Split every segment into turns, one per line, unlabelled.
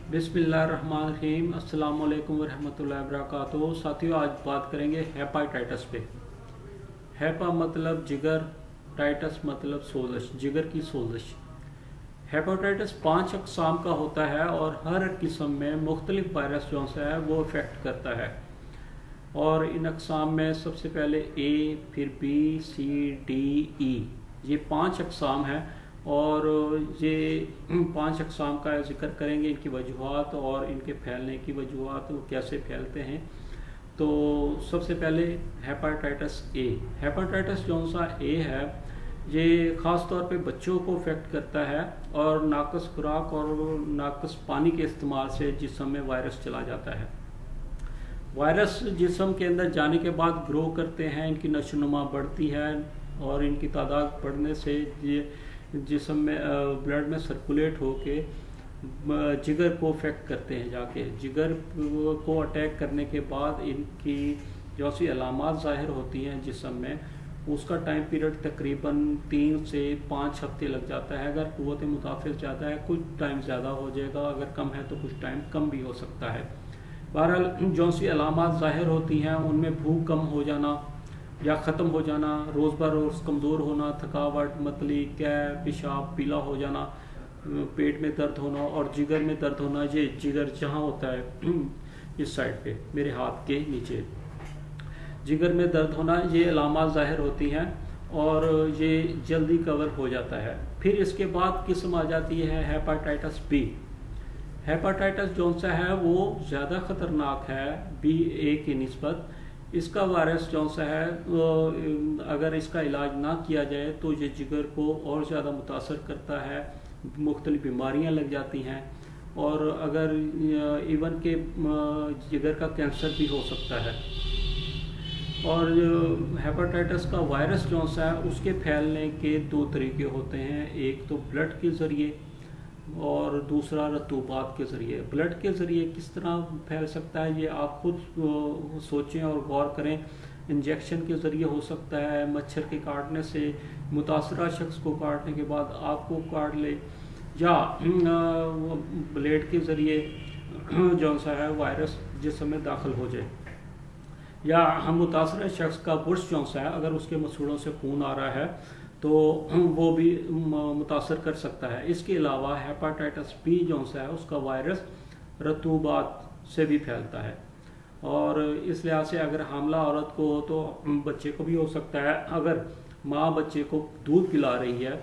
बिस्मिल्लाहिर्रहमानिर्रहीम। अस्सलाम वालेकुम वरहमतुल्लाहि वबरकातुहू। साथियों, आज बात करेंगे हेपाटाइटिस पे। हेपा मतलब जिगर, टाइटस मतलब सोजश, जिगर की सोजश। हेपाटाइटिस 5 अक़साम का होता है और हर किस्म में मुख्तलिफ वायरस जो है वो इफ़ेक्ट करता है। और इन अक़साम में सबसे पहले ए, फिर बी, सी, डी, ई, ये 5 अक़साम हैं। और ये 5 अक़साम का जिक्र करेंगे, इनकी वजूहात और इनके फैलने की वजूहात, वो कैसे फैलते हैं। तो सबसे पहले हेपाटाइटिस ए। हेपाटाइटिस जो सा ए है, ये ख़ास तौर पे बच्चों को इफ़ेक्ट करता है और नाक़स खुराक और नाक़स पानी के इस्तेमाल से जिस्म में वायरस चला जाता है। वायरस जिस्म के अंदर जाने के बाद ग्रो करते हैं, इनकी नशोनुमा बढ़ती है और इनकी तादाद बढ़ने से ये जिस्म में ब्लड में सर्कुलेट होके जिगर को अफेक्ट करते हैं। जाके जिगर को अटैक करने के बाद इनकी जो सी अलामात ज़ाहिर होती हैं जिस्म में, उसका टाइम पीरियड तकरीबन 3 से 5 हफ्ते लग जाता है। अगर क़ुव्वत मुदाफ़िज़ ज़्यादा है कुछ टाइम ज़्यादा हो जाएगा, अगर कम है तो कुछ टाइम कम भी हो सकता है। बहरहाल जो सी अलामात ज़ाहिर होती हैं उनमें भूख कम हो जाना या ख़त्म हो जाना, रोज़ बर रोज़ कमज़ोर होना, थकावट, मतली, कै, पेशाब पीला हो जाना, पेट में दर्द होना और जिगर में दर्द होना। ये जिगर जहाँ होता है इस साइड पे मेरे हाथ के नीचे, जिगर में दर्द होना, ये अलामात ज़ाहिर होती हैं और ये जल्दी कवर हो जाता है। फिर इसके बाद किस्म आ जाती है हेपाटाइटिस बी। हेपाटाइटिस जो सा है वो ज़्यादा ख़तरनाक है बी ए की निस्बत। इसका वायरस जो सा है अगर इसका इलाज ना किया जाए तो ये जिगर को और ज़्यादा मुतासर करता है, मुख्तलिफ बीमारियां लग जाती हैं और अगर इवन के जिगर का कैंसर भी हो सकता है। और हेपाटाइटिस का वायरस जो सा है उसके फैलने के 2 तरीके होते हैं, एक तो ब्लड के ज़रिए और दूसरा रतूबात के ज़रिए। ब्लड के ज़रिए किस तरह फैल सकता है ये आप खुद सोचें और गौर करें। इंजेक्शन के ज़रिए हो सकता है, मच्छर के काटने से, मुतासरा शख्स को काटने के बाद आपको काट ले, या ब्लेड के ज़रिए जो सा है वायरस जिस्म में दाखिल हो जाए, या हम मुतासरा शख्स का बुर्श जो सा है अगर उसके मसूड़ों से खून आ रहा है तो वो भी मुतासर कर सकता है। इसके अलावा हेपाटाइटिस बी जो सा है उसका वायरस रतूबात से भी फैलता है और इस लिहाज से अगर हामला औरत को हो तो बच्चे को भी हो सकता है। अगर माँ बच्चे को दूध पिला रही है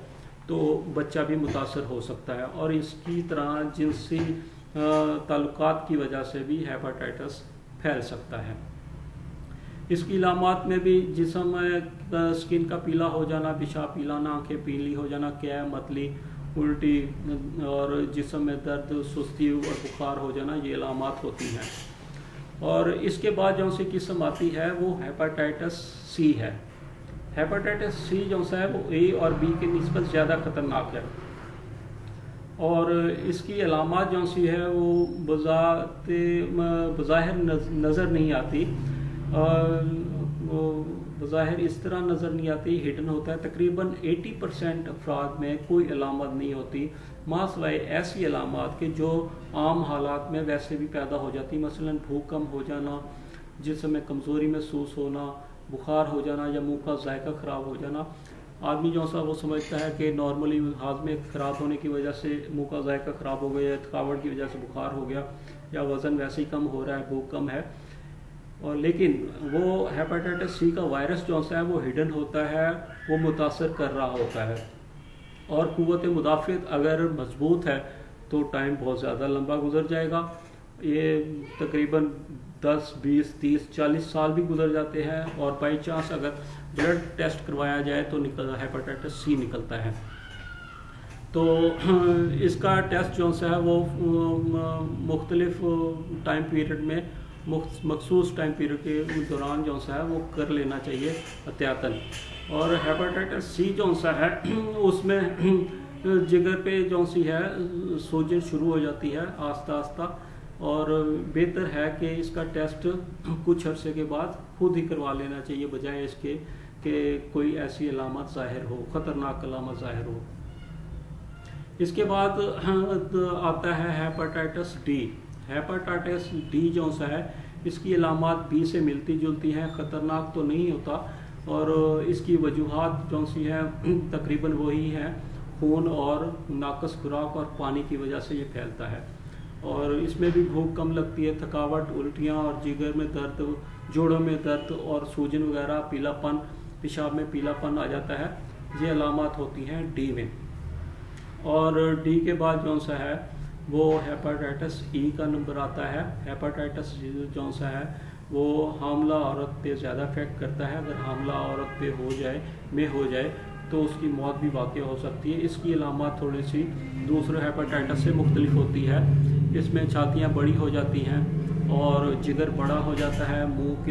तो बच्चा भी मुतासर हो सकता है और इसकी तरह जिनसी ताल्लुकात की वजह से भी हेपाटाइटिस फैल सकता है। इसकी इलामात में भी जिस्म स्किन का पीला हो जाना, पेशाब पीलाना, आँखें पीली हो जाना, कै, मतली, उल्टी और जिस्म में दर्द, सुस्ती और बुखार हो जाना, ये इलामात होती हैं। और इसके बाद जो सी किस्म आती है वो हेपाटाइटिस सी है। हेपाटाइटिस सी जो सा है वो ए और बी के निस्बत ज़्यादा ख़तरनाक है और इसकी अलामात जो सी है वो बज़ाहिर नज़र नहीं आती, वो बज़ाहिर इस तरह नज़र नहीं आती, हिडन होता है। तकरीबन 80% अफराद में कोई अलामत नहीं होती, मासिवाय ऐसी अलामत के जो आम हालात में वैसे भी पैदा हो जाती, मसलन भूख कम हो जाना, जिस्म में कमज़ोरी महसूस होना, बुखार हो जाना या मुंह का जायका ख़राब हो जाना। आदमी जो सा वो समझता है कि नॉर्मली हाज़मे ख़राब होने की वजह से मुंह का जायका ख़राब हो गया, थकावट की वजह से बुखार हो गया या वज़न वैसे ही कम हो रहा है, भूख कम है। और लेकिन वो हेपाटाइटिस सी का वायरस जो सा है वो हिडन होता है, वो मुतासर कर रहा होता है और क़ुव्वत मुदाफ़ित अगर मजबूत है तो टाइम बहुत ज़्यादा लंबा गुजर जाएगा। ये तकरीबन 10, 20, 30, 40 साल भी गुजर जाते हैं और बाई चांस अगर ब्लड टेस्ट करवाया जाए तो हेपाटाइटिस सी निकलता है। तो इसका टेस्ट जो सा है वो मुख्तलिफ टाइम पीरियड में, मखसूस टाइम पीरियड के दौरान जो सा है वो कर लेना चाहिए एहतियातन। और हेपाटाइटिस सी जो सा है उसमें जिगर पे जो सी है सूजन शुरू हो जाती है आस्ता आस्ता और बेहतर है कि इसका टेस्ट कुछ अरसे के बाद खुद ही करवा लेना चाहिए, बजाय इसके कि कोई ऐसी अलामत ज़ाहिर हो, ख़तरनाक अलामत ज़ाहिर हो। इसके बाद आता है हेपेटाइटिस डी। हेपेटाइटिस डी जो सा है, इसकी अलामात बी से मिलती जुलती हैं, ख़तरनाक तो नहीं होता, और इसकी वजूहात जो सी हैं तकरीबन वही हैं, खून और नाकस खुराक और पानी की वजह से ये फैलता है। और इसमें भी भूख कम लगती है, थकावट, उल्टियाँ और जिगर में दर्द, जोड़ों में दर्द और सूजन वगैरह, पीलापन, पेशाब में पीलापन आ जाता है। ये अलामात होती हैं डी में। और डी के बाद जो सा है वो हेपेटाइटिस ई का नंबर आता है। हेपेटाइटिस जो सा है वो हामला औरत पे ज़्यादा इफेक्ट करता है। अगर हामला औरत पे हो जाए तो उसकी मौत भी वाक़ई हो सकती है। इसकी अलामत थोड़ी सी दूसरे हेपेटाइटिस से मुख्तलिफ होती है। इसमें छातियाँ बड़ी हो जाती हैं और जिगर बड़ा हो जाता है, मुंह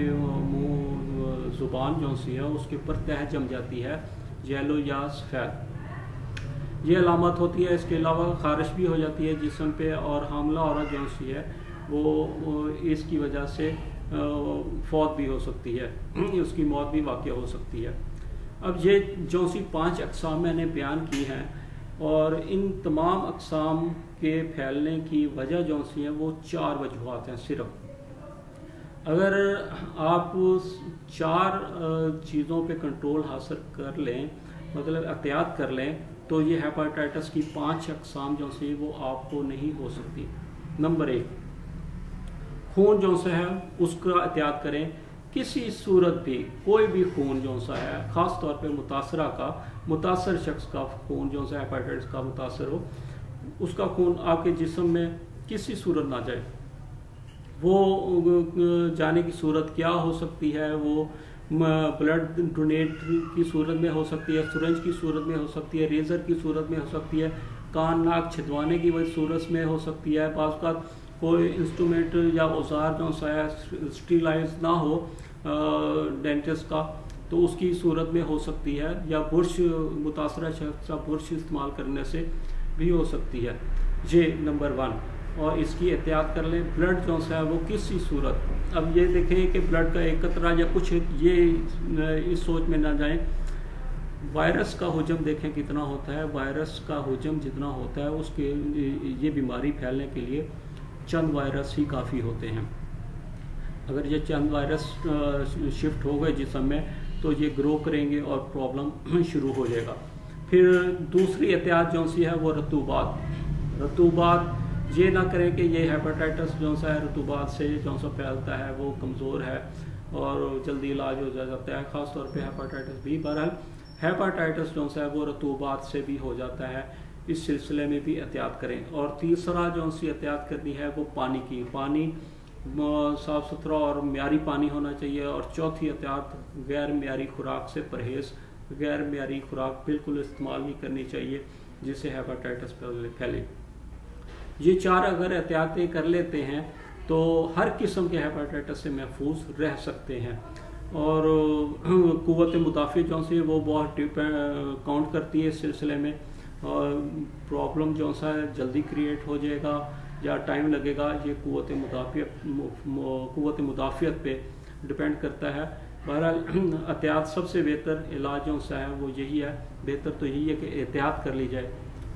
ज़ुबान जो सी है उसके ऊपर तह जम जाती है, येलो या सफ़ेद, ये अलामत होती है। इसके अलावा खारिश भी हो जाती है जिस्म पे, और हामला औरत जो सी है वो इसकी वजह से फौत भी हो सकती है, उसकी मौत भी वाक़ई हो सकती है। अब ये जो सी 5 अक़साम मैंने बयान की हैं, और इन तमाम अक़साम के फैलने की वजह जो सी है वो 4 वजूहात हैं सिर्फ। अगर आप 4 चीज़ों पे कंट्रोल हासिल कर लें, मतलब एहतियात कर लें, तो ये हेपेटाइटिस की 5 अक़साम जो सी वो आपको नहीं हो सकती। नंबर 1, खून जो सा है उसका एहतियात करें। किसी सूरत भी कोई भी खून जो सा है, ख़ास तौर पे मुतासर शख्स का खून जो सा हेपेटाइटिस का मुतासर हो, उसका खून आपके जिस्म में किसी सूरत ना जाए। वो जाने की सूरत क्या हो सकती है? वो ब्लड डोनेट की सूरत में हो सकती है, सिरिंज की सूरत में हो सकती है, रेज़र की सूरत में हो सकती है, कान नाक छिदवाने की सूरत में हो सकती है। बाज़ का कोई इंस्ट्रूमेंट या औजार जो सा है स्टीलाइज ना हो डेंटिस्ट का, तो उसकी सूरत में हो सकती है, या बुरश मुतासरा शख्स का बुरश इस्तेमाल करने से भी हो सकती है। ये नंबर 1। और इसकी एहतियात कर लें। ब्लड जो सा है वो किसी सूरत, अब ये देखें कि ब्लड का एक कतरा या कुछ, ये इस सोच में ना जाएं। वायरस का हुजम देखें कितना होता है। वायरस का हुजम जितना होता है उसके ये बीमारी फैलने के लिए चंद वायरस ही काफ़ी होते हैं। अगर ये चंद वायरस शिफ्ट हो गए जिस्म में तो ये ग्रो करेंगे और प्रॉब्लम शुरू हो जाएगा। फिर दूसरी एहतियात जो सी है वो रतूबात ये ना करें कि ये हेपेटाइटिस जो सा है रतूबात से जो सा फैलता है वो कमज़ोर है और जल्दी इलाज हो जाता है, ख़ास तौर पे हेपेटाइटिस बी। बहरहाल हेपेटाइटिस जो सा है वो रतूबात से भी हो जाता है, इस सिलसिले में भी एहतियात करें। और तीसरा जो सी एहतियात करनी है वो पानी की। पानी साफ़ सुथरा और म्यारी पानी होना चाहिए। और चौथी एहतियात, गैर म्यारी खुराक से परहेज़। गैर म्यारी खुराक बिल्कुल इस्तेमाल नहीं करनी चाहिए जिससे हेपेटाइटिस फैले। ये 4 अगर एहतियातें कर लेते हैं तो हर किस्म के हेपेटाइटिस से महफूज रह सकते हैं। और क़ुव्वत मुदाफ़ा जो सी वो बहुत काउंट करती है इस सिलसिले में। और प्रॉब्लम जो सा है जल्दी क्रिएट हो जाएगा या टाइम लगेगा, ये क़ुव्वत मुदाफ़ियत पे डिपेंड करता है। बहरहाल एहतियात सबसे बेहतर इलाज जो सा है वो यही है। बेहतर तो यही है कि एहतियात कर ली जाए।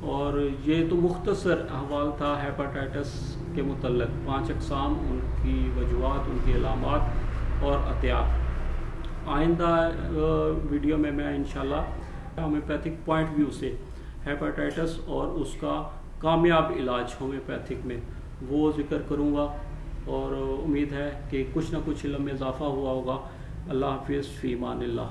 और ये तो मुख्तसर अहवाल था हेपेटाइटिस के मुतल्लिक़, 5 अक़साम, उनकी वजूहात, उनकी अलामात और एहतियात। आइंदा वीडियो में मैं इंशाल्लाह होम्योपैथिक पॉइंट व्यू से हेपेटाइटिस और उसका कामयाब इलाज होम्योपैथिक में वो ज़िक्र करूँगा। और उम्मीद है कि कुछ ना कुछ इल्म में इजाफ़ा हुआ होगा। अल्लाह हाफ़िज़, फ़ी अमानिल्लाह।